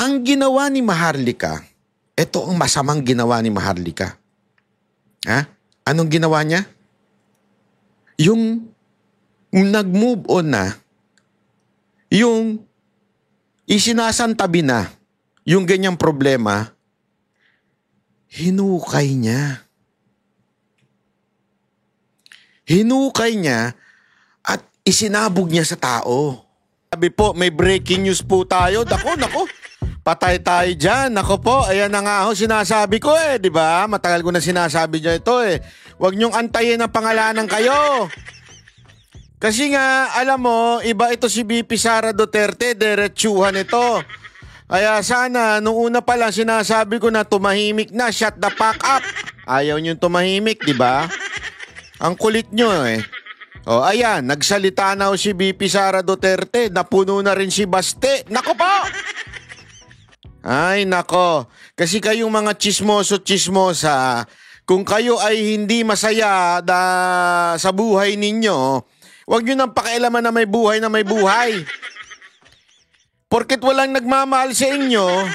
Ang ginawa ni Maharlika, ito ang masamang ginawa ni Maharlika. Ha? Anong ginawa niya? Yung nag-move on na, yung isinasantabi na yung ganyang problema, hinukay niya. Hinukay niya at isinabog niya sa tao. Sabi po, may breaking news po tayo. Nako. Patay tayo dyan. Nako po, ayan na nga ho, sinasabi ko di ba? Matagal ko na sinasabi niya ito Huwag niyong antayin ang pangalanan kayo. Kasi nga, alam mo, iba ito si VP Sara Duterte, diretsuhan ito. Kaya sana, nung una pa lang sinasabi ko na tumahimik na, shut the fuck up. Ayaw niyong tumahimik, di ba? Ang kulit nyo O ayan, nagsalita na si VP Sara Duterte, napuno na rin si Baste. Nako po! Ay nako, kasi kayong mga chismoso-chismosa, kung kayo ay hindi masaya sa buhay ninyo, huwag nyo nang pakialaman na may buhay. Porket walang nagmamahal sa inyo,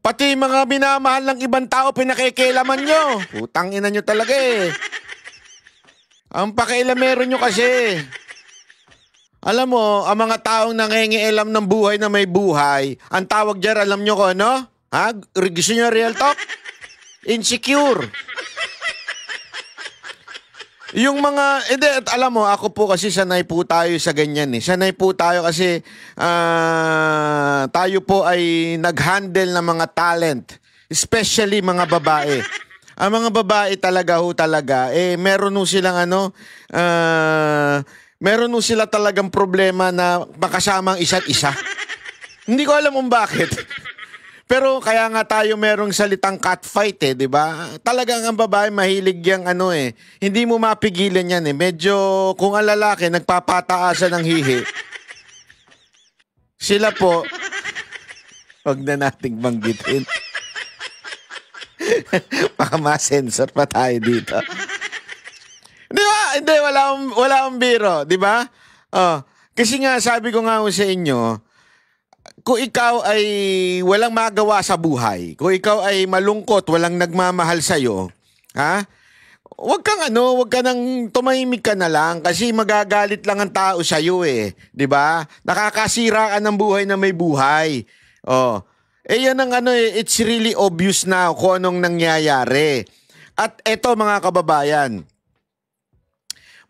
pati mga minamahal ng ibang tao pinakikialaman nyo. Putang ina nyo talaga Ang pakialamero nyo kasi. Alam mo, ang mga taong nangingialam ng buhay na may buhay, ang tawag dyan, alam nyo ko, ano? Ha? Gusto nyo real talk? Insecure. Yung mga, alam mo, ako po kasi sanay po tayo sa ganyan Sanay po tayo kasi tayo po ay nag-handle ng mga talent, especially mga babae. Ang mga babae talaga meron silang meron sila talagang problema na makasama ang isa't isa. Hindi ko alam kung bakit. Pero kaya nga tayo merong salitang catfight di ba? Talagang ang babae mahilig yang Hindi mo mapigilan yan Medyo kung ang lalaki nagpapataasan ng hihi. Sila po, wag na nating banggitin. Baka ma-sensor pa tayo dito. Di ba? Hindi, wala akong biro. Di ba? Kasi nga, sabi ko nga sa inyo, kung ikaw ay walang magawa sa buhay, kung ikaw ay malungkot, walang nagmamahal sa'yo, huwag ka nang tumahimik ka na lang kasi magagalit lang ang tao sa'yo Di ba? Nakakasira ka ng buhay na may buhay. Yan ang it's really obvious na kung anong nangyayari. At eto mga kababayan,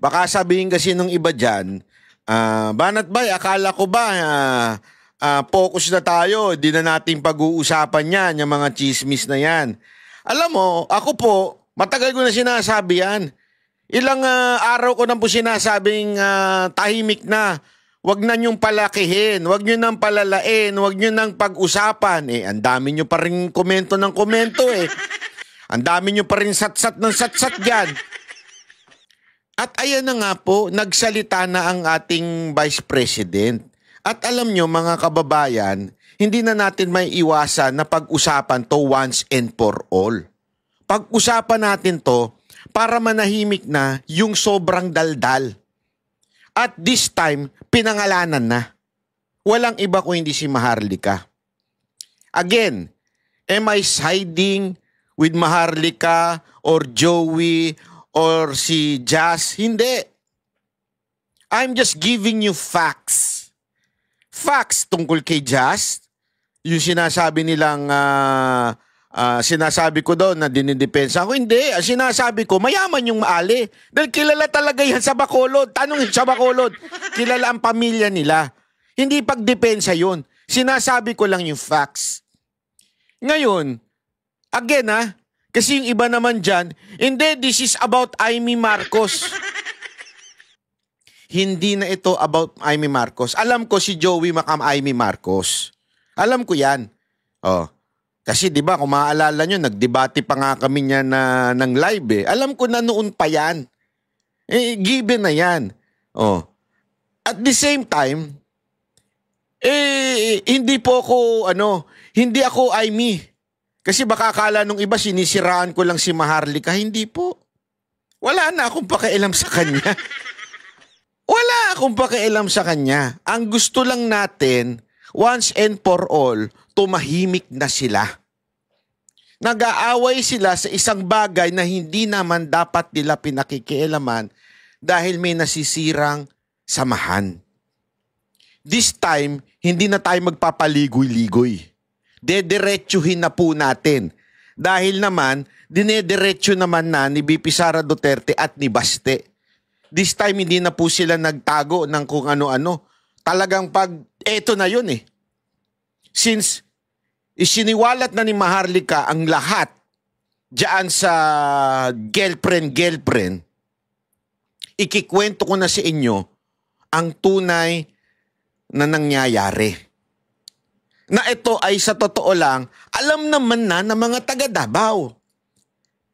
baka sabihin kasi nung iba dyan, Banat Bay, akala ko ba focus na tayo, di na natin pag-uusapan yan, yung mga chismis na yan. Alam mo, ako po, matagal ko na sinasabi yan. Ilang araw ko na po sinasabing tahimik na. Huwag na niyong palakihin, huwag niyo nang palalain, huwag niyo nang pag-usapan. Ang dami niyo pa rin komento ng komento Ang dami niyo pa rin satsat ng satsat dyan. At ayan na nga po, nagsalita na ang ating Vice President. At alam niyo mga kababayan, hindi na natin may iwasan na pag-usapan to once and for all. Pag-usapan natin to para manahimik na yung sobrang daldal. At this time, pinangalanan na. Walang iba kung hindi si Maharlika. Again, am I siding with Maharlika or Joey or si Jazz? Hindi. I'm just giving you facts. Facts tungkol kay Jazz. Yung sinasabi nilang sinasabi ko doon na dinidepensa ako. Hindi. Sinasabi ko, mayaman yung maali. Dahil kilala talaga yan sa Bacolod. Tanong sa Bacolod. Kilala ang pamilya nila. Hindi pagdepensa yun. Sinasabi ko lang yung facts. Ngayon, again kasi yung iba naman dyan, hindi, this is about Amy Marcos. Hindi na ito about Amy Marcos. Alam ko si Joey Macam Amy Marcos. Alam ko yan. Kasi 'di ba kung maaalala nyo, nagdebate pa nga kami niya ng live Alam ko na noon pa yan. Given na yan. At the same time, hindi po ako, hindi ako Amy. Kasi baka akala nung iba sinisiraan ko lang si Maharlika. Hindi po. Wala na akong pakialam sa kanya. Wala akong pakialam sa kanya. Ang gusto lang natin, once and for all, tumahimik na sila. Nag-aaway sila sa isang bagay na hindi naman dapat nila pinakikialaman dahil may nasisirang samahan. This time, hindi na tayo magpapaligoy-ligoy. Dediretsuhin na po natin. Dahil naman, dinediretso naman na ni BP Sara Duterte at ni Baste. This time, hindi na po sila nagtago ng kung ano-ano. Talagang eto na yun eh. Since isiniwalat na ni Maharlika ang lahat diyan sa girlfriend, ikikwento ko na sa inyo ang tunay na nangyayari. Na ito ay sa totoo lang, alam naman na ng mga taga Davao.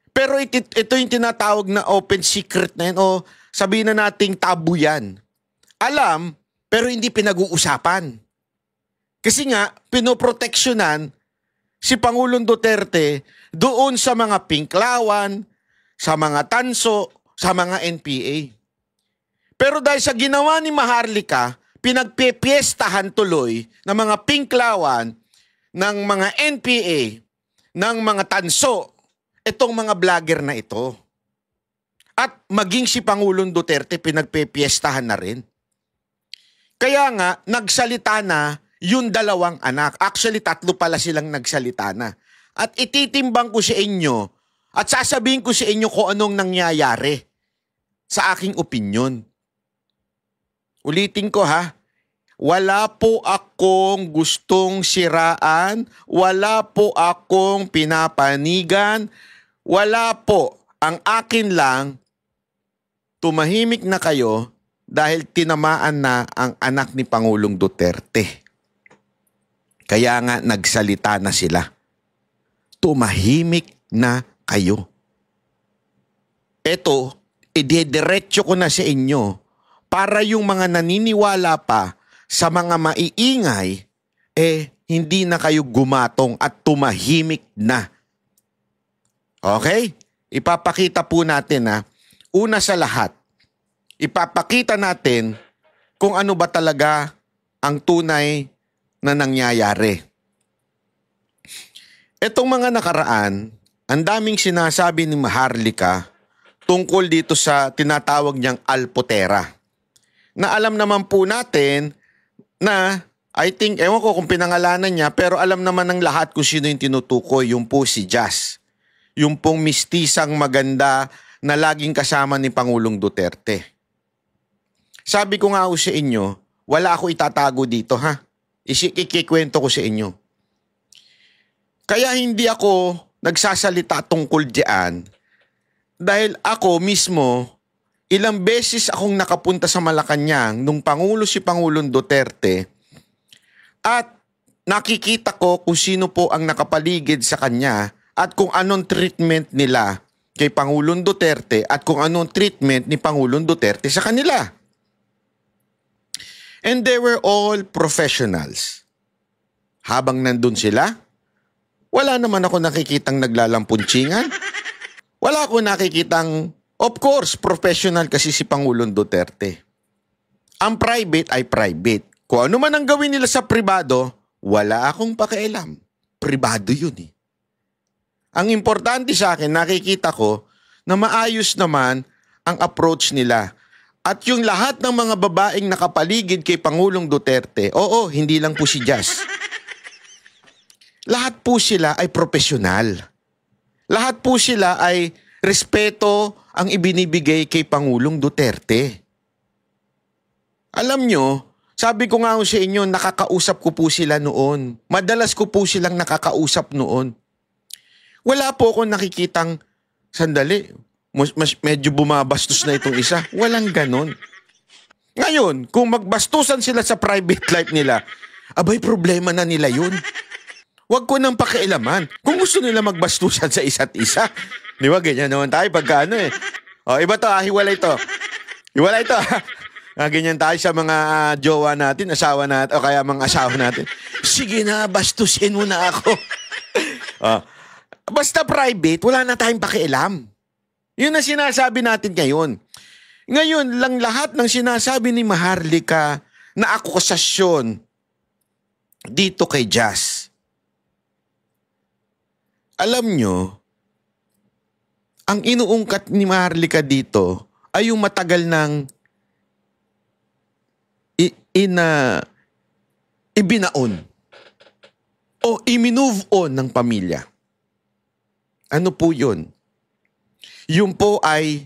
Pero ito yung tinatawag na open secret na yan o sabihin na nating tabu yan. Alam, pero hindi pinag-uusapan. Kasi nga, pinoproteksyonan si Pangulong Duterte doon sa mga pinklawan, sa mga tanso, sa mga NPA. Pero dahil sa ginawa ni Maharlika, pinagpipiestahan tuloy ng mga pinklawan, ng mga NPA, ng mga tanso, itong mga vlogger na ito. At maging si Pangulong Duterte pinagpipiestahan na rin. Kaya nga, nagsalita na yung dalawang anak. Actually, 3 pala silang nagsalita na. At ititimbang ko sa inyo at sasabihin ko sa inyo kung anong nangyayari sa aking opinyon. Ulitin ko ha, wala po akong gustong siraan, wala po akong pinapanigan, wala po. Ang akin lang, tumahimik na kayo dahil tinamaan na ang anak ni Pangulong Duterte. Kaya nga nagsalita na sila. Tumahimik na kayo. Ito, idediretso ko na sa inyo para yung mga naniniwala pa sa mga maiingay, hindi na kayo gumatong at tumahimik na. Okay? Ipapakita po natin ha. Una sa lahat, ipapakita natin kung ano ba talaga ang tunay na nangyayari. Etong mga nakaraan, ang daming sinasabi ni Maharlika tungkol dito sa tinatawag niyang Alpotera. Na alam naman po natin na, I think, ewan ko kung pinangalanan niya, pero alam naman ng lahat kung sino yung tinutukoy, yung po si Jazz. Yung pong mistisang maganda na laging kasama ni Pangulong Duterte. Sabi ko nga ho sa inyo, wala ako itatago dito ha. Ikikwento ko sa inyo. Kaya hindi ako nagsasalita tungkol diyan dahil ako mismo, ilang beses akong nakapunta sa Malacanang nung Pangulo si Pangulong Duterte at nakikita ko kung sino po ang nakapaligid sa kanya at kung anong treatment nila kay Pangulong Duterte at kung anong treatment ni Pangulong Duterte sa kanila. And they were all professionals. Habang nandun sila, wala naman ako nakikitang naglalampunchingan. Wala ako nakikitang, of course, professional kasi si Pangulong Duterte. Ang private ay private. Kung ano man ang gawin nila sa pribado, wala akong pakialam. Pribado yun eh. Ang importante sa akin, nakikita ko na maayos naman ang approach nila. At yung lahat ng mga babaeng nakapaligid kay Pangulong Duterte, oo, hindi lang po si Jazz. Lahat po sila ay profesional. Lahat po sila ay respeto ang ibinibigay kay Pangulong Duterte. Alam nyo, sabi ko nga sa inyo, nakakausap ko po sila noon. Madalas ko po silang nakakausap noon. Wala po akong nakikitang, sandali, medyo bumabastos na itong isa. Walang ganon. Ngayon, kung magbastusan sila sa private life nila, abay problema na nila yun. Huwag ko nang pakialaman. Kung gusto nila magbastusan sa isa't isa. Di ba, ganyan naman tayo pagka ano eh. O, iba to, hiwalay to. Hiwalay to. Ganyan tayo sa mga jowa natin, asawa natin, o kaya mga asawa natin. Sige na, bastusin mo na ako. Basta private, wala na tayong pakialam. Yun ang sinasabi natin ngayon. Ngayon lang lahat ng sinasabi ni Maharlika na akusasyon dito kay Jazz. Alam nyo, ang inuungkat ni Maharlika dito ay yung matagal ng ibinaon o i-move on ng pamilya. Ano po yun? Yung po ay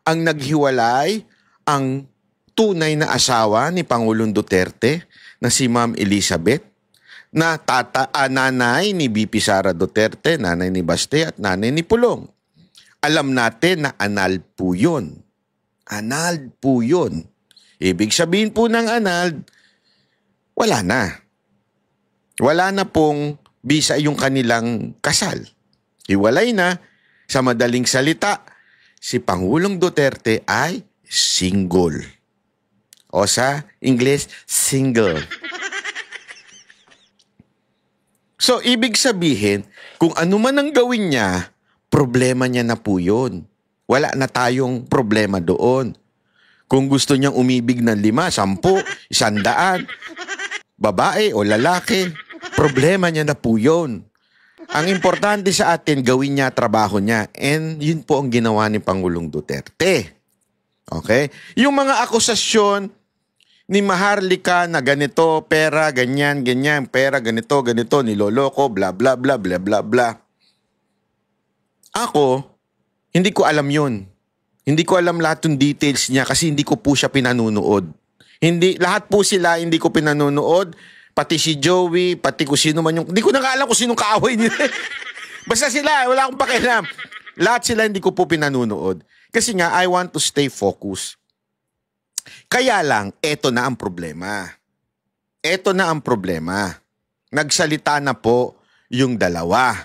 ang naghiwalay ang tunay na asawa ni Pangulong Duterte na si Ma'am Elizabeth, na nanay ni BP Sara Duterte, nanay ni Baste at nanay ni Pulong. Alam natin na anal po yun. Anal po yun. Ibig sabihin po ng anal, wala na. Wala na pong bisa yung kanilang kasal. Hiwalay na. Sa madaling salita, si Pangulong Duterte ay single. O sa English, single. So, ibig sabihin, kung ano man ang gawin niya, problema niya na po yun. Wala na tayong problema doon. Kung gusto niyang umibig ng 5, 10, 100, babae o lalaki, problema niya na po yun. Ang importante sa atin, gawin niya trabaho niya. And yun po ang ginawa ni Pangulong Duterte. Okay? Yung mga akusasyon ni Maharlika na ganito, pera, ganyan, pera, ganito, niloloko, bla, bla, bla, bla, bla, bla. Ako, hindi ko alam yun. Hindi ko alam lahat ng details niya kasi hindi ko po siya pinanunood. Lahat po sila hindi ko pinanunood. Pati si Joey, pati kung sino man yung... Hindi ko na alam kung sinong kaaway nila. Basta sila, wala akong pakialam. Lahat sila hindi ko po pinanunood. Kasi nga, I want to stay focused. Kaya lang, eto na ang problema. Eto na ang problema. Nagsalita na po yung dalawa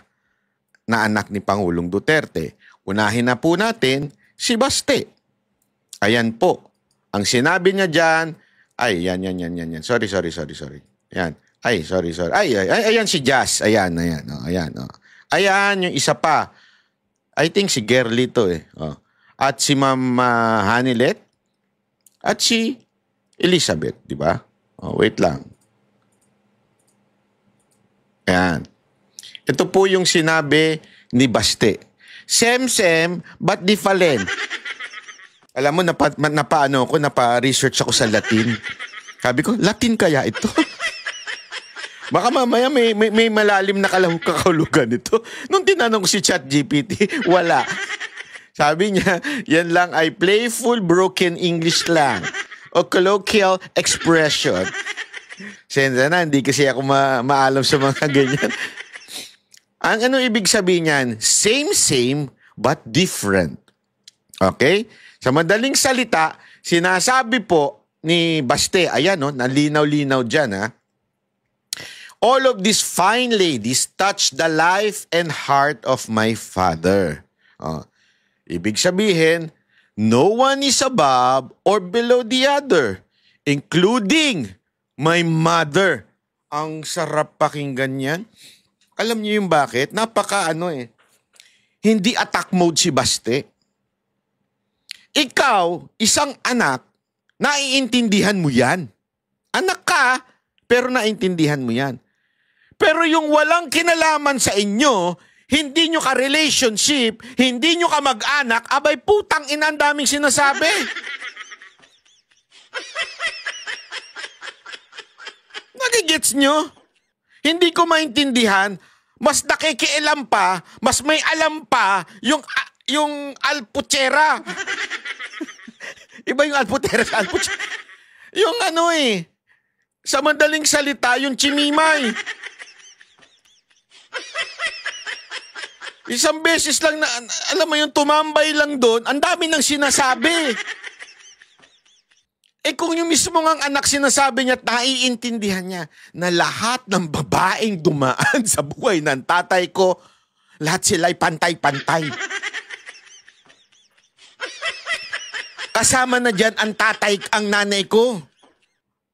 na anak ni Pangulong Duterte. Unahin na po natin si Baste. Ayan po. Ang sinabi niya dyan, ay, yan. Sorry. Yan. Ay, sorry. Ayan si Jazz. Ayan. Ayan, yung isa pa. I think si Gerly to eh. Oh. At si Ma'am Hanilet. At si Elizabeth, di ba? Oh, wait lang. Ayan. Ito po yung sinabi ni Baste. Sem, but different. Alam mo, napa-research ako sa Latin. Sabi ko, Latin kaya ito? Baka mamaya may malalim na kakahulugan ito. Nung tinanong ko si ChatGPT, wala. Sabi niya, yan lang ay playful broken English lang o colloquial expression. Sensya na, hindi kasi ako maalam sa mga ganyan. Ang ano ibig sabihin niyan? Same but different. Okay? Sa madaling salita, sinasabi po ni Baste, ayan no, nalinaw-linaw dyan ha. All of these fine ladies touch the life and heart of my father. Oh. Ibig sabihin, no one is above or below the other, including my mother. Ang sarap pakinggan yan. Alam niyo yung bakit? Hindi attack mode si Baste. Ikaw, isang anak, naiintindihan mo yan. Anak ka, pero naiintindihan mo yan. Pero yung walang kinalaman sa inyo, hindi nyo ka-relationship, hindi nyo ka mag-anak, abay putang ina, ang daming sinasabi. Nagigets nyo? Hindi ko maintindihan, mas nakikialam pa, mas may alam pa yung alpuchera. Iba yung alputera sa alpuchera. Yung sa madaling salita, yung chimimay. Isang beses lang na, alam mo yung tumambay lang doon, ang dami nang sinasabi. Kung yung mismo ngang anak sinasabi niya at naiintindihan niya na lahat ng babaeng dumaan sa buhay ng tatay ko, lahat sila ay pantay-pantay. Kasama na dyan ang nanay ko.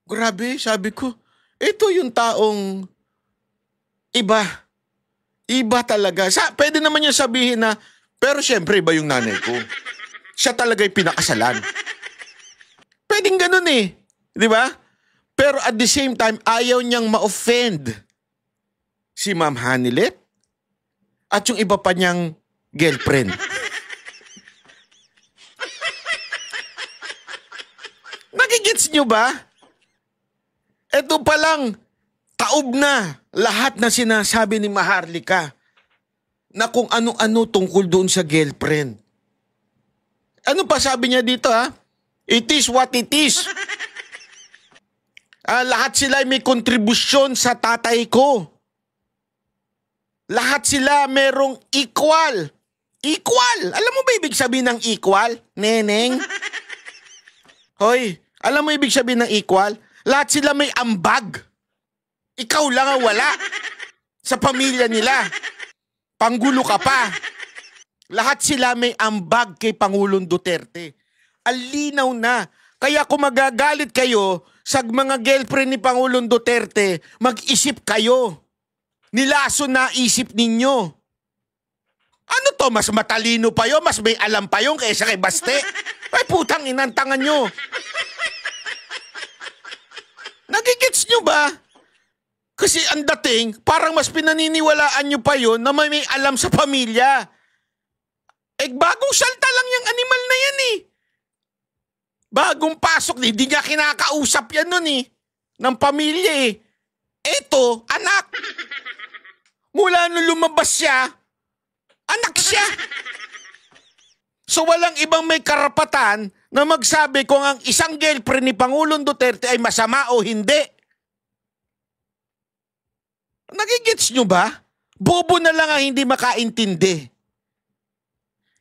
Grabe, sabi ko, ito yung taong iba. Iba talaga. Pwede naman niya sabihin na, pero syempre iba yung nanay ko. Siya talaga yung pinakasalan. Pwedeng ganun eh. Di ba? Pero at the same time, ayaw niyang ma-offend si Ma'am Hanilet at yung iba pa niyang girlfriend. Nagigits niyo ba? Ito palang taob na lahat na sinasabi ni Maharlika na kung ano-ano tungkol doon sa girlfriend. Ano pa sabi niya dito ha? It is what it is. Lahat sila may kontribusyon sa tatay ko. Lahat sila merong equal. Equal! Alam mo ba ibig sabihin ng equal, neneng? Hoy, alam mo ibig sabihin ng equal? Lahat sila may ambag. Ikaw lang ang wala sa pamilya nila. Panggulo ka pa. Lahat sila may ambag kay Pangulong Duterte. Alinaw na. Kaya kung magagalit kayo sa mga girlfriend ni Pangulong Duterte, mag-isip kayo. Nilaso na isip ninyo. Ano to? Mas matalino pa yun? Mas may alam pa yun kaysa kay Baste? Ay putang inantangan nyo. Nagigits nyo ba? Kasi ang dating, parang mas pinaniniwalaan nyo pa yun na may alam sa pamilya. Bagong salta lang yung animal na yan eh. Bagong pasok, hindi niya kinakausap yan nun eh. Ng pamilya eh. Eto, anak. Mula nung lumabas siya, anak siya. So walang ibang may karapatan na magsabi kung ang isang girlfriend ni Pangulong Duterte ay masama o hindi. Nagigits nyo ba? Bobo na lang ang hindi makaintindi.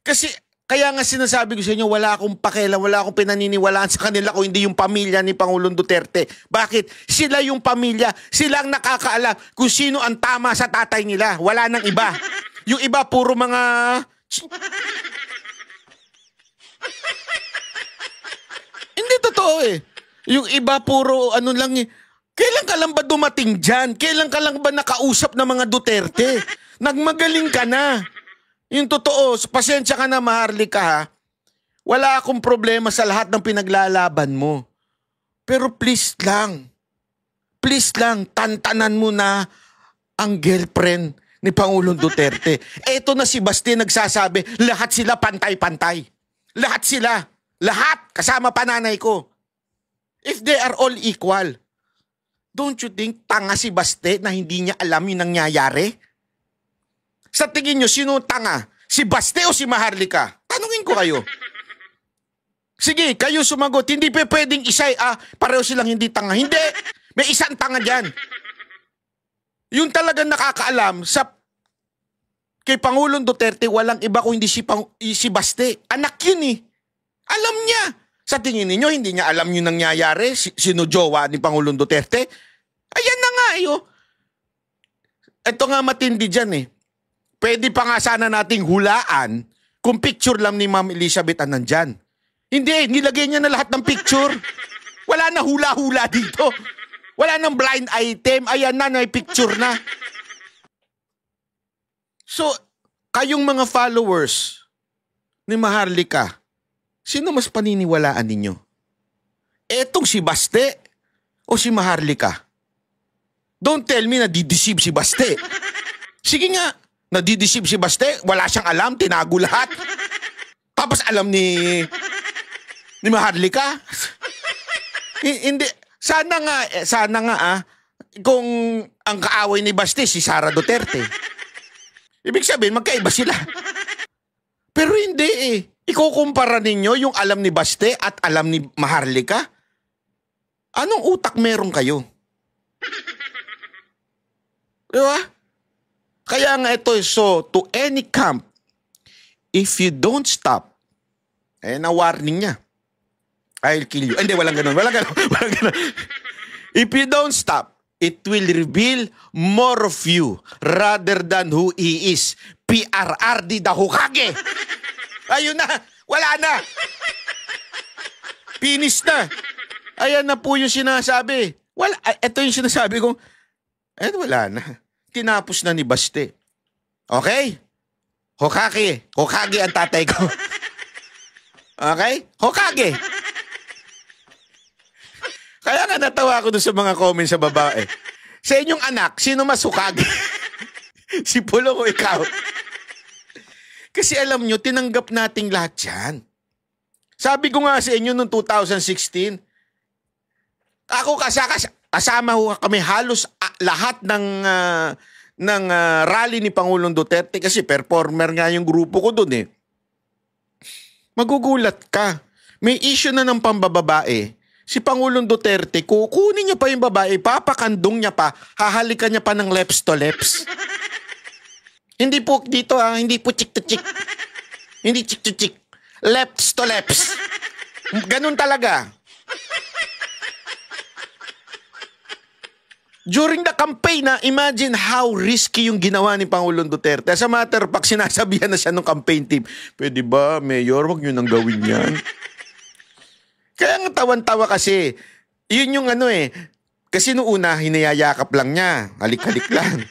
Kasi, kaya nga sinasabi ko sa inyo, wala akong pakialam, wala akong pinaniniwalaan sa kanila kung hindi yung pamilya ni Pangulong Duterte. Bakit? Sila yung pamilya. Sila ang nakakaalam kung sino ang tama sa tatay nila. Wala nang iba. Yung iba, puro mga... Hindi totoo eh. Yung iba, puro ano lang eh. Kailan ka lang ba dumating dyan? Kailan ka lang ba nakausap ng mga Duterte? Nagmagaling ka na. Yung totoo, pasensya ka na Maharlika ha. Wala akong problema sa lahat ng pinaglalaban mo. Pero please lang, tantanan mo na ang girlfriend ni Pangulong Duterte. Eto na si Basti nagsasabi, lahat sila pantay-pantay. Lahat sila. Lahat, kasama pananay ko. If they are all equal, don't you think tanga si Baste na hindi niya alam yung nangyayari? Sa tingin nyo, sino tanga? Si Baste o si Maharlika? Tanungin ko kayo. Sige, kayo sumagot. Hindi pa pwedeng isa, pareho silang hindi tanga. Hindi, may isang tanga dyan. Yung talagang nakakaalam sa kay Pangulong Duterte, walang iba kung hindi si Baste. Anak yun eh. Alam niya. Sa tingin niyo hindi niya alam yung nangyayari? Sino jowa ni Pangulong Duterte? Ayan na nga eh. Ito nga matindi dyan eh. Pwede pa nga sana nating hulaan kung picture lang ni Ma'am Elizabeth ang nandyan. Hindi, nilagay niya na lahat ng picture. Wala na hula-hula dito. Wala nang blind item. Ayan na, may picture na. So, kayong mga followers ni Maharlika, sino mas paniniwalaan ninyo? Etong si Baste o si Maharlika? Don't tell me na dideceive si Baste. Sige nga, nadideceive si Baste, wala siyang alam, tinago lahat. Tapos alam ni Maharlika. Hindi, sana nga kung ang kaaway ni Baste si Sara Duterte. Ibig sabihin, magkaiba sila. Pero hindi eh. Ikukumpara ninyo yung alam ni Baste at alam ni Maharlika? Anong utak meron kayo? Diba? Kaya nga ito, so to any camp, if you don't stop, na warning niya, I'll kill you. Hindi, walang ganun. If you don't stop, it will reveal more of you rather than who he is. PRRD the Hokage. Ayun na, wala na. Finish na. Ayan na po yung sinasabi. Ito yung sinasabi ko, wala na. Tinapos na ni Baste. Okay? Hokage. Hokage ang tatay ko. Okay? Hokage. Kaya nga natawa ako doon sa mga comments sa babae. Sa inyong anak, sino mas hukag? Si Pulong o ikaw? Kasi alam nyo, tinanggap nating lahat yan. Sabi ko nga sa inyo noong 2016, ako kasama ho kami halos lahat ng rally ni Pangulong Duterte kasi performer nga yung grupo ko doon eh. Magugulat ka. May issue na ng pambababae. Si Pangulong Duterte, kukunin niya pa yung babae, papakandong niya pa, hahalikan niya pa ng lips to lips. Hindi po dito hindi po chick to chick. Hindi chick to chick. Lips to lips. Ganun talaga. During the campaign imagine how risky yung ginawa ni Pangulong Duterte. As a matter of fact, sinasabihan na siya ng campaign team, pwede ba, Mayor, wag nyo nang gawin yan. Kaya nga tawan-tawa kasi, yun yung kasi noong una, hinayayakap lang niya, halik-halik lang.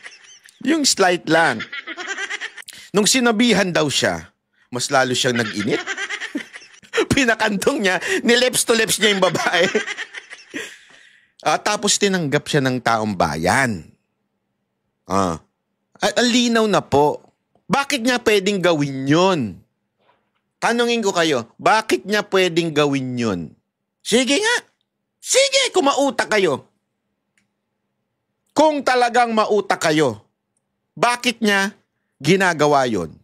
Yung slight lang. Nung sinabihan daw siya, mas lalo siyang nag-init. Pinakantong niya, ni-lips to lips niya yung babae. Tapos tinanggap siya ng taong bayan. Ang linaw na po. Bakit niya pwedeng gawin yun? Tanungin ko kayo, bakit niya pwedeng gawin yun? Sige nga. Sige, kung mautak kayo. Kung talagang mautak kayo, bakit niya ginagawa yun?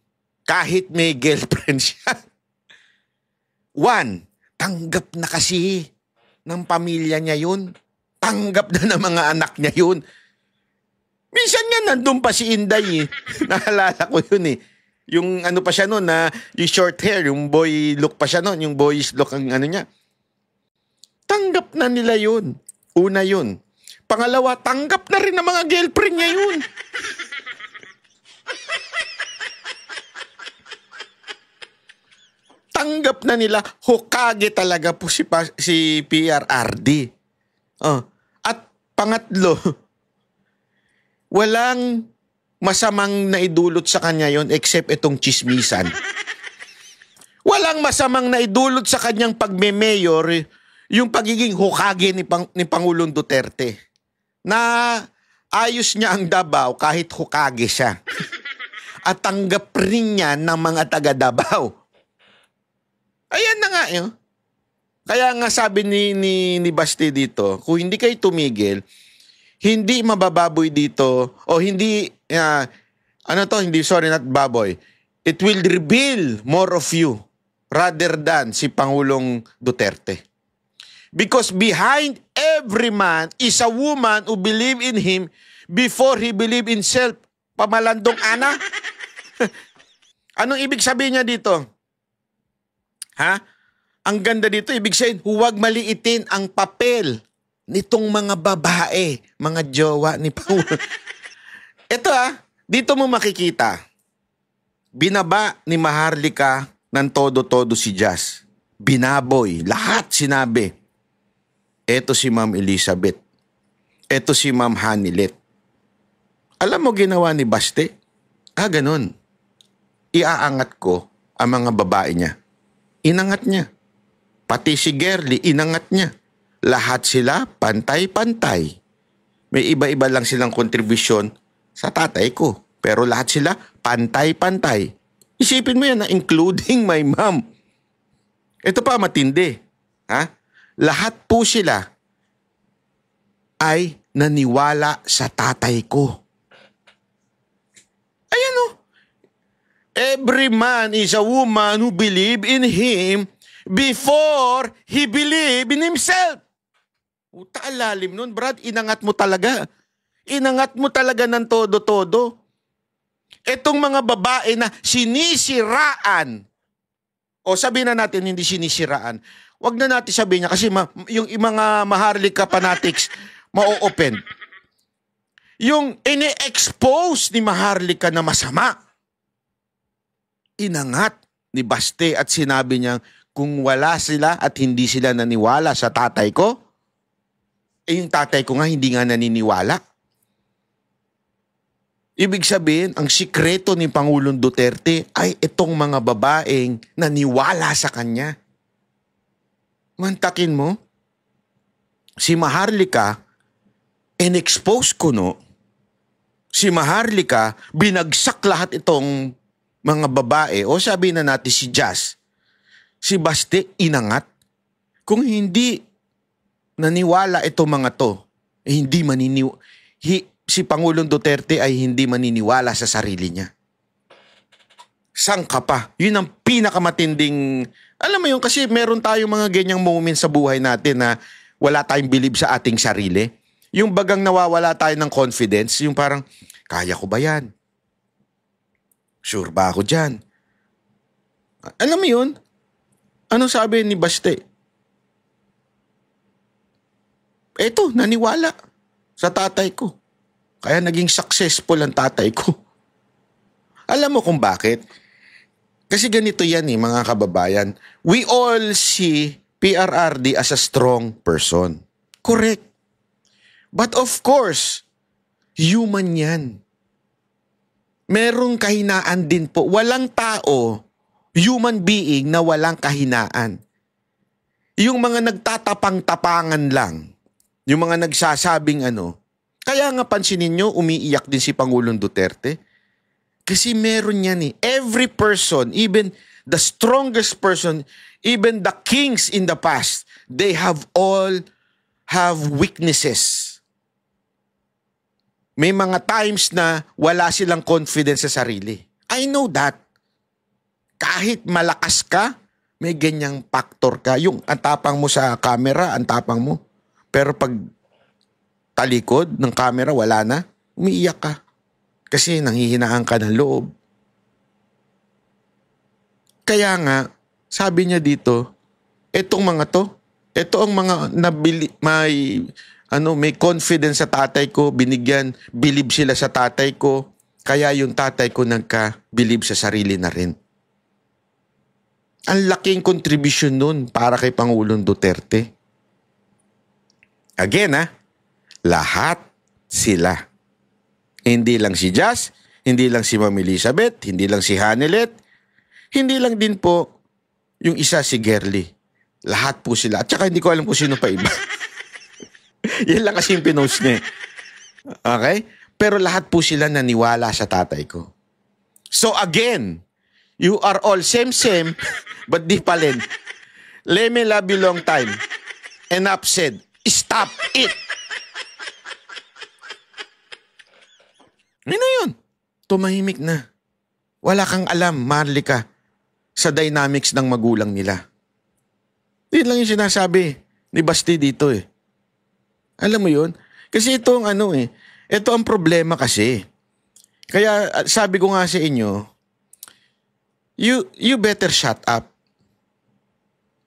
Kahit may girlfriend siya. One, tanggap na kasi ng pamilya niya yun. Tanggap na ng mga anak niya yun. Minsan nga nandun pa si Inday eh. Naalala ko yun eh. Yung pa siya noon yung short hair, yung boy look pa siya noon, yung boyish look ang niya. Tanggap na nila yun. Una yun. Pangalawa, tanggap na rin ng mga girlfriend niya yun. Tanggap na nila, Hokage talaga po si PRRD. At pangatlo, walang masamang naidulot sa kanya yon except itong chismisan. Walang masamang naidulot sa kanyang pagme-mayor yung pagiging Hokage ni Pangulong Duterte. Na ayos niya ang Davao kahit Hokage siya. At tanggap rin niya ng mga taga Davao. Ayan na nga yun. Kaya nga sabi ni Basti dito, kung hindi kayo tumigil, hindi mabababoy dito, o hindi, not baboy. It will reveal more of you rather than si Pangulong Duterte. Because behind every man is a woman who believe in him before he believe in self. Pamalandong ana? Anong ibig sabihin niya dito? Ang ganda dito, ibig sabihin, huwag maliitin ang papel nitong mga babae, mga jowa ni Pangulo. Ito dito mo makikita, binaba ni Maharlika ng todo-todo si Jazz. Binaboy, lahat sinabi. Ito si Ma'am Elizabeth. Ito si Ma'am Hanilet. Alam mo ginawa ni Baste? Ganun. Iaangat ko ang mga babae niya. Inangat niya. Pati si Gerly, inangat niya. Lahat sila pantay-pantay. May iba-iba lang silang kontribusyon sa tatay ko. Pero lahat sila pantay-pantay. Isipin mo yan including my mom. Ito pa matindi. Lahat po sila ay naniwala sa tatay ko. Ayan Every man is a woman who believe in him before he believe in himself. Uta, lalim nun, Brad. Inangat mo talaga. Inangat mo talaga ng todo-todo. Etong mga babae na sinisiraan. O sabihin na natin, hindi sinisiraan. Wag na natin sabihin niya kasi yung mga Maharlika fanatics ma-open. Yung ini-expose ni Maharlika na masama. Inangat ni Baste at sinabi niya, kung wala sila at hindi sila naniwala sa tatay ko, yung tatay ko nga hindi nga naniniwala. Ibig sabihin, ang sikreto ni Pangulong Duterte ay itong mga babaeng naniwala sa kanya. Mantakin mo, si Maharlika, in-expose ko, no? Si Maharlika, binagsak lahat itong mga babae, o sabi na natin si Jazz. Si Baste, inangat. Kung hindi naniwala itong mga to, si Pangulong Duterte ay hindi maniniwala sa sarili niya. Sang ka pa? Yun ang pinakamatinding, alam mo yun, kasi meron tayong mga ganyang moments sa buhay natin na wala tayong believe sa ating sarili. Yung bagang nawawala tayo ng confidence, yung parang, kaya ko ba yan? Sure ba ako dyan? Alam mo yun? Anong sabi ni Baste? Eto, naniwala sa tatay ko. Kaya naging successful ang tatay ko. Alam mo kung bakit? Kasi ganito yan mga kababayan. We all see PRRD as a strong person. Correct. But of course, human yan. Merong kahinaan din po. Walang tao, human being na walang kahinaan. Yung mga nagtatapang-tapangan lang, yung mga nagsasabing kaya nga pansinin nyo, umiiyak din si Pangulong Duterte. Kasi meron yan Every person, even the strongest person, even the kings in the past, they all have weaknesses. May mga times na wala silang confidence sa sarili. I know that. Kahit malakas ka, may ganyang factor ka. Yung antapang mo sa camera, antapang mo. Pero pag talikod ng camera, wala na, umiiyak ka. Kasi nanghihinaan ka ng loob. Kaya nga, sabi niya dito, etong mga to, ito ang mga may confidence sa tatay ko, believe sila sa tatay ko, kaya yung tatay ko nagka-believe sa sarili na rin. Ang laking contribution nun para kay Pangulong Duterte. Again, lahat sila. Hindi lang si Jazz, hindi lang si Ma'am Elizabeth, hindi lang si Hanelet, hindi lang din po yung isa si Gerly. Lahat po sila. At saka hindi ko alam kung sino pa iba. Yan lang kasi yung pinost niya. Okay? Pero lahat po sila naniwala sa tatay ko. So again, you are all same, but di pa rin. Let me love you long time. Enough said. Stop it! Ano yun? Tumahimik na. Wala kang alam, Maharlika, sa dynamics ng magulang nila. Yun lang yung sinasabi ni Basti dito Alam mo yun? Kasi ito ang ito ang problema kasi. Kaya sabi ko nga sa inyo, you better shut up.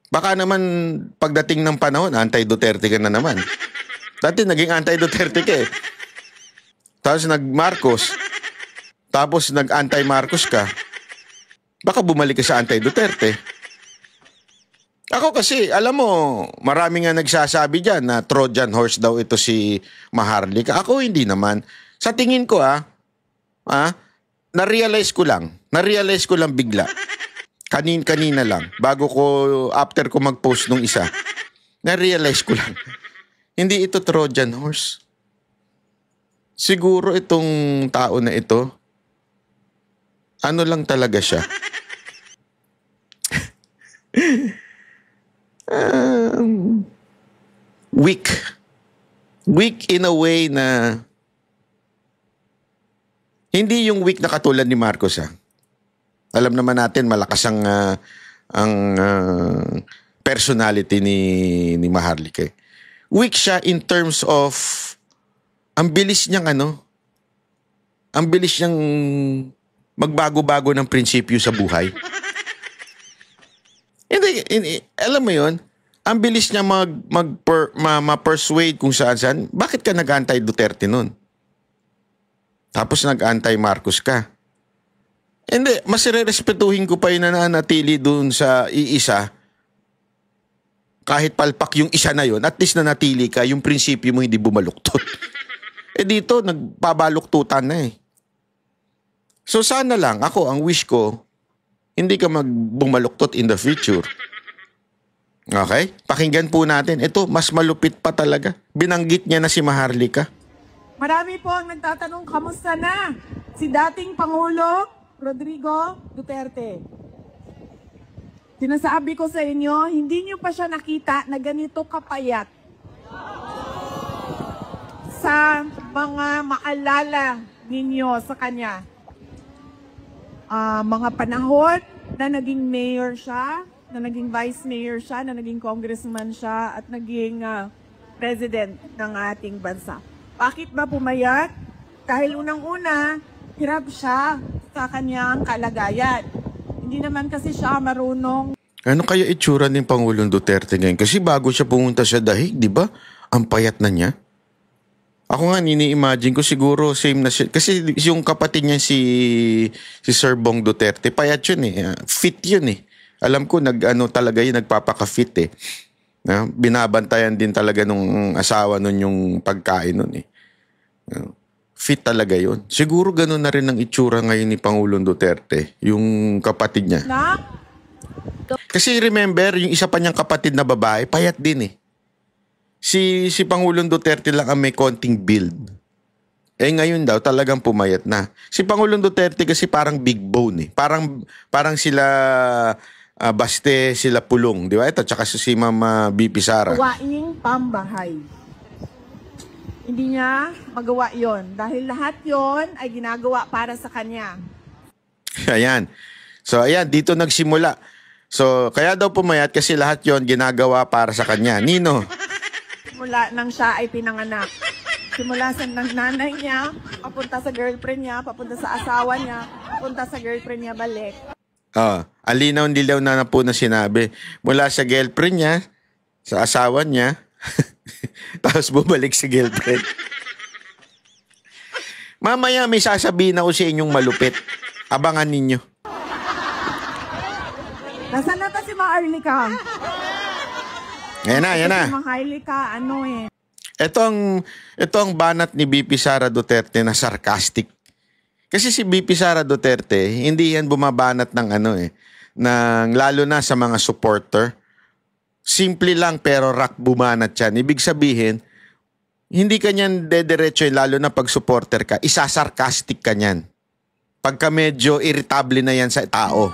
Baka naman pagdating ng panahon, anti-Duterte ka na naman. Dati naging anti-Duterte ka Tapos nag-Marcos. Tapos nag-anti-Marcos ka. Baka bumalik ka sa anti-Duterte. Ako kasi, alam mo, marami nga nagsasabi dyan na Trojan horse daw ito si Maharlika. Ako hindi naman. Sa tingin ko na-realize ko lang bigla. Kanina lang, after ko mag-post nung isa, na-realize ko lang. Hindi ito Trojan horse. Siguro itong tao na ito, ano lang talaga siya. Weak. Weak in a way na hindi yung weak na katulad ni Marcos Alam naman natin malakas ang personality ni Maharlika. Weak siya in terms of ang bilis niyang magbago-bago ng prinsipyo sa buhay. Hindi, alam mo yun, ang bilis niya ma-persuade kung saan. Bakit ka nag-anti-Duterte nun? Tapos nag-anti-Marcos ka. Hindi, mas re-respetuhin ko pa yung nananatili dun sa iisa. Kahit palpak yung isa na yun, at least nanatili ka, yung prinsipyo mo hindi bumaluktot. Dito, nagpabaluktutan na So sana lang, ang wish ko, hindi ka magbumaluktot in the future. Okay? Pakinggan po natin. Ito, mas malupit pa talaga. Binanggit niya na si Maharlika. Marami po ang nagtatanong, kamusta na si dating Pangulo Rodrigo Duterte? Sinasabi ko sa inyo, hindi niyo pa siya nakita na ganito kapayat. Sa mga maalala ninyo sa kanya, mga panahon na naging mayor siya, na naging vice mayor siya, na naging congressman siya, at naging president ng ating bansa. Bakit ba pumayat? Dahil unang-una, hirap siya sa kanyang kalagayan. Hindi naman kasi siya marunong. Ano kaya itsura ng Pangulong Duterte ngayon? Kasi bago siya pumunta sa dahig, di ba? Ang payat na niya. Ako nga, nini-imagine ko siguro same na siya. Kasi yung kapatid niya si Sir Bong Duterte, payat yun eh. Fit yun eh. Alam ko, talaga yun, nagpapaka-fit eh. Binabantayan din talaga nung asawa nun yung pagkain nun eh. Fit talaga yun. Siguro ganun na rin ang itsura ngayon ni Pangulong Duterte, yung kapatid niya. Kasi remember, yung isa pa niyang kapatid na babae, payat din eh. Si Pangulong Duterte lang ang may konting build. Eh ngayon daw talagang pumayat na. Si Pangulong Duterte kasi parang big bone eh. Parang sila Baste, sila Pulong, di ba? Ito, tsaka si Mama BP Sara. Gawaing pambahay. Hindi niya magawa yon dahil lahat yon ay ginagawa para sa kanya. Ayan. So ayan, dito nagsimula. So kaya daw pumayat kasi lahat yon ginagawa para sa kanya. Nino? Simula nang siya ay pinanganak. Simula sa nanay niya, papunta sa girlfriend niya, papunta sa asawa niya, papunta sa girlfriend niya balik. Alinaw-dilaw na po na sinabi. Mula sa girlfriend niya, sa asawa niya, tapos bumalik sa girlfriend. Mamaya may sasabihin ako sa inyong malupit. Abangan ninyo. Nasaan na si Maharlika? Yan na. Si Maharlika, Ito ang banat ni BP Sara Duterte na sarcastic. Kasi si BP Sara Duterte, hindi yan bumabanat ng lalo na sa mga supporter. Simple lang pero rak bumanat yan. Ibig sabihin, hindi ka niyan dederecho lalo na pag supporter ka, isasarcastic ka niyan. Pagka medyo irritable na yan sa tao.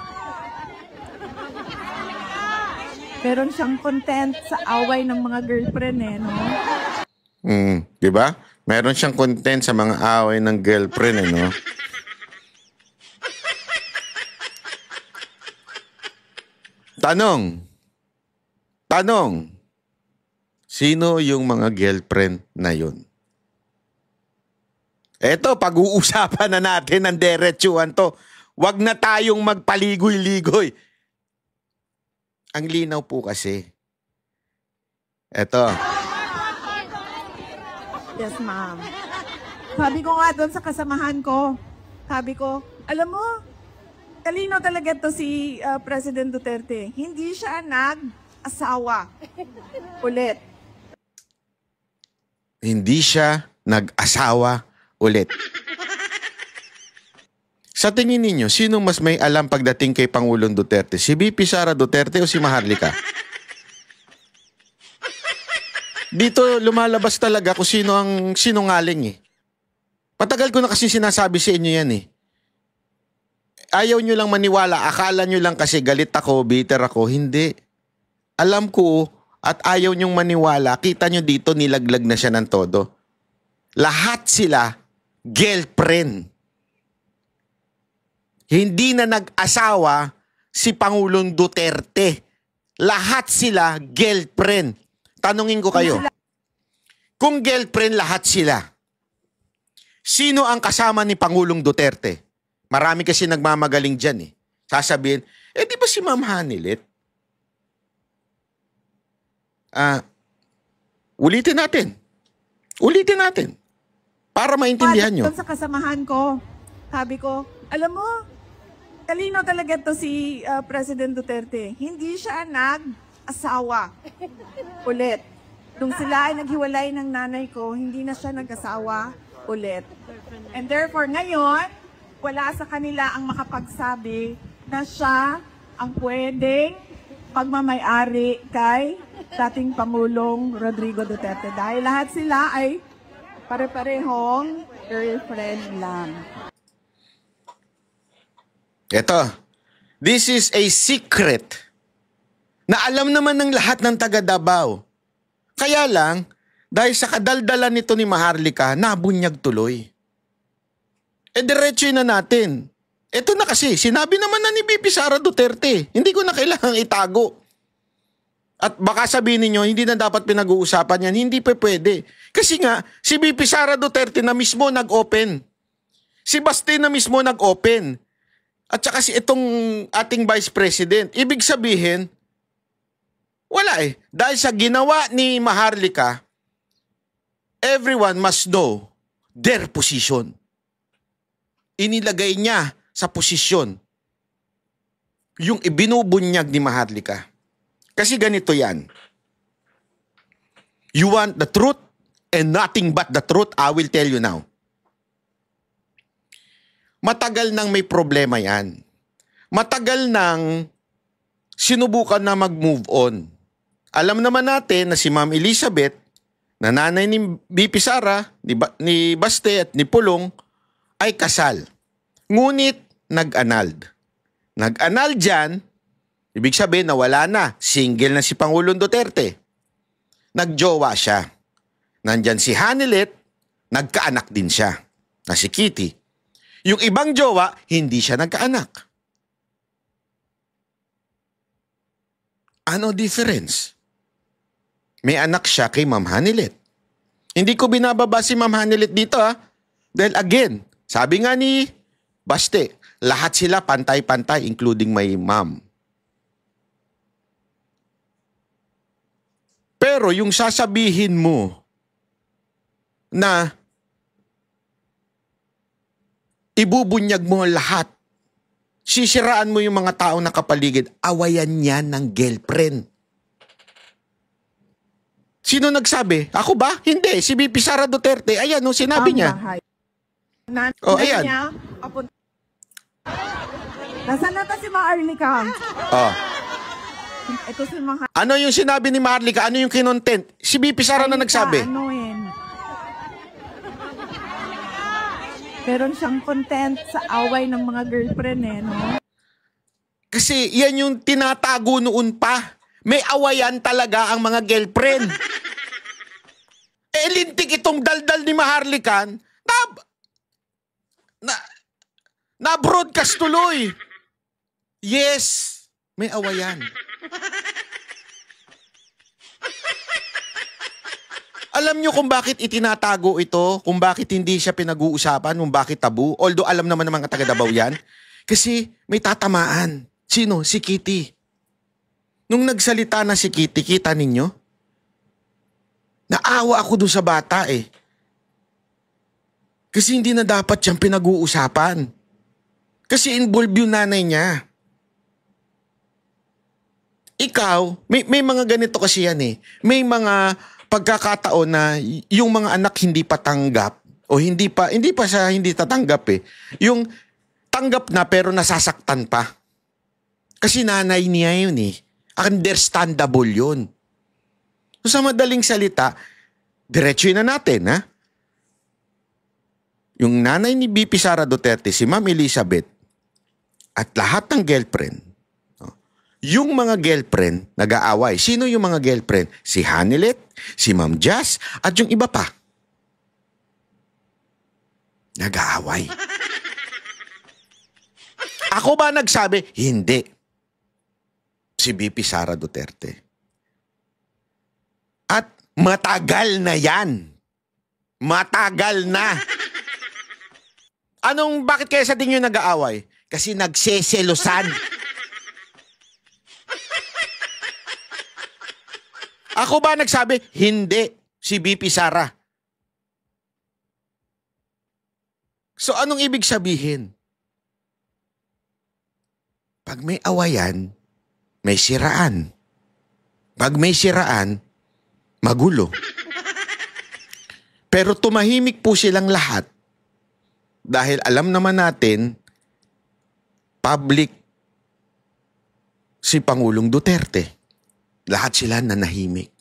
Meron siyang content sa away ng mga girlfriend no? Di ba? Meron siyang content sa mga away ng girlfriend no? Tanong, sino yung mga girlfriend na yun? Eto, pag-uusapan na natin ng derechuhan to. Huwag na tayong magpaligoy-ligoy. Ang linaw po kasi. Eto. Yes, ma'am. Sabi ko nga doon sa kasamahan ko, alam mo, talino talaga to si President Duterte. Hindi siya nag-asawa. Ulit. Hindi siya nag-asawa ulit. Sa tingin ninyo, sino mas may alam pagdating kay Pangulong Duterte? Si BP Sara Duterte o si Maharlika? Dito lumalabas talaga kung sino ang sinungaling eh. Patagal ko na kasi sinasabi sa inyo yan eh. Ayaw nyo lang maniwala, akala nyo lang kasi galit ako, bitter ako. Hindi. Alam ko at ayaw nyong maniwala, kita nyo dito nilaglag na siya ng todo. Lahat sila girlfriend. Hindi na nag-asawa si Pangulong Duterte. Lahat sila girlfriend. Tanungin ko kayo, kung girlfriend lahat sila, sino ang kasama ni Pangulong Duterte? Marami kasi nagmamagaling dyan eh. Sasabihin, di ba si Ma'am Hanilit? Ulitin natin. Para maintindihan nyo. Sa kasamahan ko, sabi ko, alam mo, talino talaga to si President Duterte. Hindi siya nag-asawa. Ulit. Nung sila ay naghiwalay ng nanay ko, hindi na siya nag-asawa ulit. And therefore, ngayon, wala sa kanila ang makapagsabi na siya ang pwedeng pagmamayari kay dating Pangulong Rodrigo Duterte. Dahil lahat sila ay pare-parehong girlfriend lang. Ito, this is a secret na alam naman ng lahat ng taga Davao. Kaya lang, dahil sa kadaldalan nito ni Maharlika, nabunyag tuloy. Diretso na natin. Ito na kasi, sinabi naman na ni BP Sara Duterte. Hindi ko na kailangang itago. At baka sabihin ninyo, hindi na dapat pinag-uusapan yan. Hindi pa pwede. Kasi nga, si BP Sara Duterte na mismo nag-open. Si Baste na mismo nag-open. At saka si itong ating Vice President. Ibig sabihin, wala eh. Dahil sa ginawa ni Maharlika, everyone must know their position. Inilagay niya sa posisyon yung ibinubunyag ni Maharlika. Kasi ganito yan. You want the truth and nothing but the truth, I will tell you now. Matagal nang may problema yan. Matagal nang sinubukan na mag-move on. Alam naman natin na si Ma'am Elizabeth, na nanay ni BP Sara, ni Baste at ni Pulong, ay kasal. Ngunit nag-annulled. Nag-annulled dyan, ibig sabihin na wala na. Single na si Pangulong Duterte. Nagjowa siya. Nandyan si Hanilet, nagkaanak din siya, na si Kitty. Yung ibang jowa, hindi siya nagkaanak. Ano difference? May anak siya kay Ma'am Hanilet. Hindi ko binababa si Ma'am Hanilet dito Dahil again, sabi nga ni Baste, lahat sila pantay-pantay including my mom. Pero yung sasabihin mo na ibubunyag mo lahat, sisiraan mo yung mga taong nakapaligid, awayan yan ng girlfriend. Sino nagsabi? Ako ba? Hindi. Si BP Sara Duterte. Ayan, sinabi niya. Ayan. Niya, nasaan na si Maharlika? Ito si Maharlika. Ano yung sinabi ni Maharlika? Ano yung kinontent? Si BP Sara na nagsabi. Meron siyang content sa away ng mga girlfriend no? Kasi yan yung tinatago noon pa. May awayan talaga ang mga girlfriend. Lintik itong daldal ni Maharlika na broadcast tuloy. Yes, may awayan. Alam nyo kung bakit itinatago ito, kung bakit hindi siya pinag-uusapan, kung bakit tabu, although alam naman ng mga taga-Davao yan, kasi may tatamaan. Sino? Si Kitty. Nung nagsalita na si Kitty, kita ninyo? Naawa ako doon sa bata Kasi hindi na dapat siyang pinag-uusapan. Kasi involved yung nanay niya. Ikaw, may mga ganito kasi yan May mga pagkakataon na yung mga anak hindi pa tanggap o hindi pa siya hindi tatanggap Yung tanggap na pero nasasaktan pa. Kasi nanay niya yun Understandable yun. So sa madaling salita, diretsuin na natin Yung nanay ni BP Sara Duterte, si Ma'am Elizabeth, at lahat ng girlfriend, yung mga girlfriend nag-aaway. Sino yung mga girlfriend? Si Hanilet, si Ma'am Jazz, at yung iba pa. Nag-aaway. Ako ba nagsabi? Hindi. Si BP Sara Duterte. At matagal na yan. Matagal na. Bakit kaya sa tingin nyo nag-aaway? Kasi nagseselosan. Ako ba nagsabi? Hindi. Si BP Sara. So anong ibig sabihin? Pag may awayan, may siraan. Pag may siraan, magulo. Pero tumahimik po silang lahat dahil alam naman natin, public si Pangulong Duterte. Lahat sila nanahimik.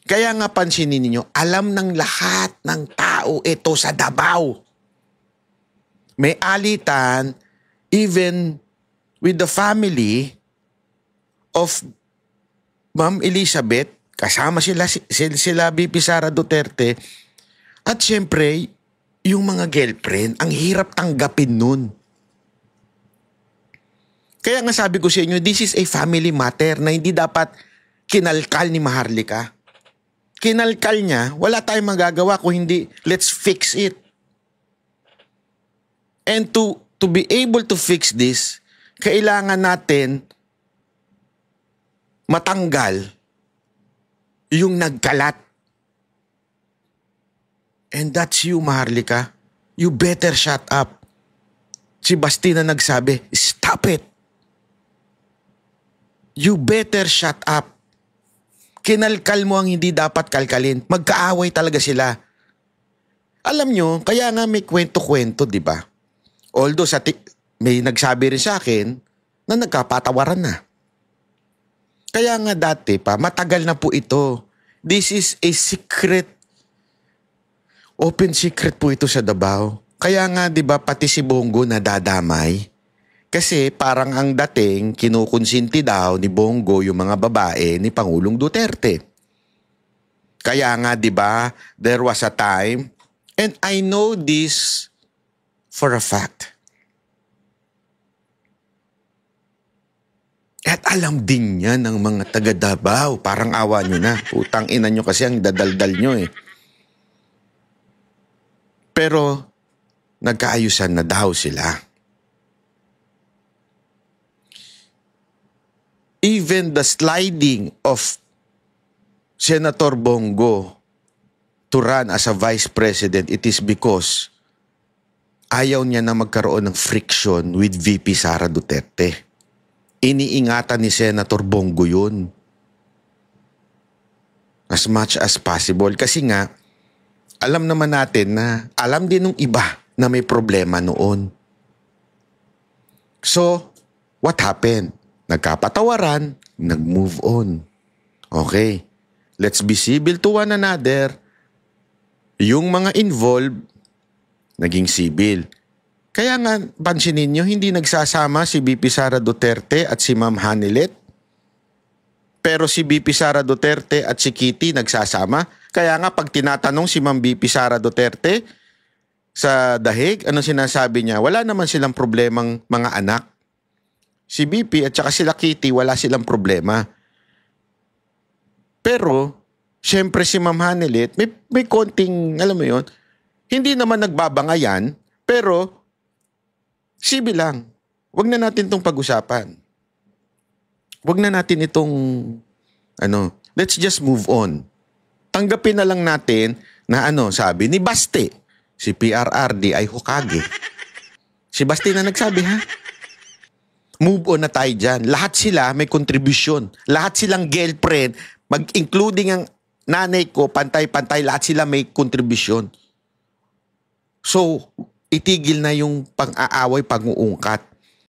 Kaya nga pansinin ninyo, alam ng lahat ng tao ito sa Davao. May alitan even with the family of Ma'am Elizabeth, kasama sila VP Sara Duterte, at syempre, yung mga girlfriend, ang hirap tanggapin nun. Kaya nga sabi ko sa inyo, this is a family matter na hindi dapat kinalkal ni Maharlika. Kinalkal niya, wala tayong magagawa kung hindi, let's fix it. And to be able to fix this, kailangan natin matanggal yung nagkalat. And that's you, Maharlika. You better shut up. Si Basti na nagsabi, stop it. You better shut up. Kinalkal mo ang hindi dapat kalkalin. Magkaaway talaga sila. Alam nyo, kaya nga may kwento-kwento, di ba? Although may nagsabi rin sa akin na nagkapatawaran na. Kaya nga dati pa, matagal na po ito. This is a secret. Open secret po ito sa Davao. Kaya nga, di ba, pati si Bongo nadadamay. Kasi parang ang dating, kinukonsinti daw ni Bongo yung mga babae ni Pangulong Duterte. Kaya nga, di ba, there was a time, and I know this for a fact. At alam din yan ng mga taga Davao. Parang awa nyo na. Putang ina nyo kasi ang dadaldal nyo eh. Pero, nagkaayusan na daw sila. Even the sliding of Senator Bongo to run as a vice president, it is because ayaw niya na magkaroon ng friction with VP Sara Duterte. Iniingatan ni Senator Bongo yun. As much as possible. Kasi nga, alam naman natin na alam din ng iba na may problema noon. So, what happened? Nagkapatawaran, nag-move on. Okay, let's be civil to one another. Yung mga involved, naging civil. Kaya nga, pansinin nyo, hindi nagsasama si VP Sara Duterte at si Ma'am Hanilet. Pero si VP Sara Duterte at si Kitty nagsasama. Kaya nga, pag tinatanong si Ma'am VP Sara Duterte sa dahig, ano sinasabi niya? Wala naman silang problemang mga anak. Si BP at saka sila Kitty, wala silang problema. Pero, syempre si Ma'am Hanilet, may konting, alam mo yun, hindi naman nagbabangayan, pero, sibi lang. Huwag na natin itong pag-usapan. Huwag na natin itong, let's just move on. Tanggapin na lang natin na sabi ni Basti, si PRRD ay Hokage. Si Basti na nagsabi, ha? Move on na tayo dyan. Lahat sila may contribution. Lahat silang girlfriend, including ang nanay ko, pantay-pantay, lahat sila may contribution. So, itigil na yung pang-aaway, pag-uungkat.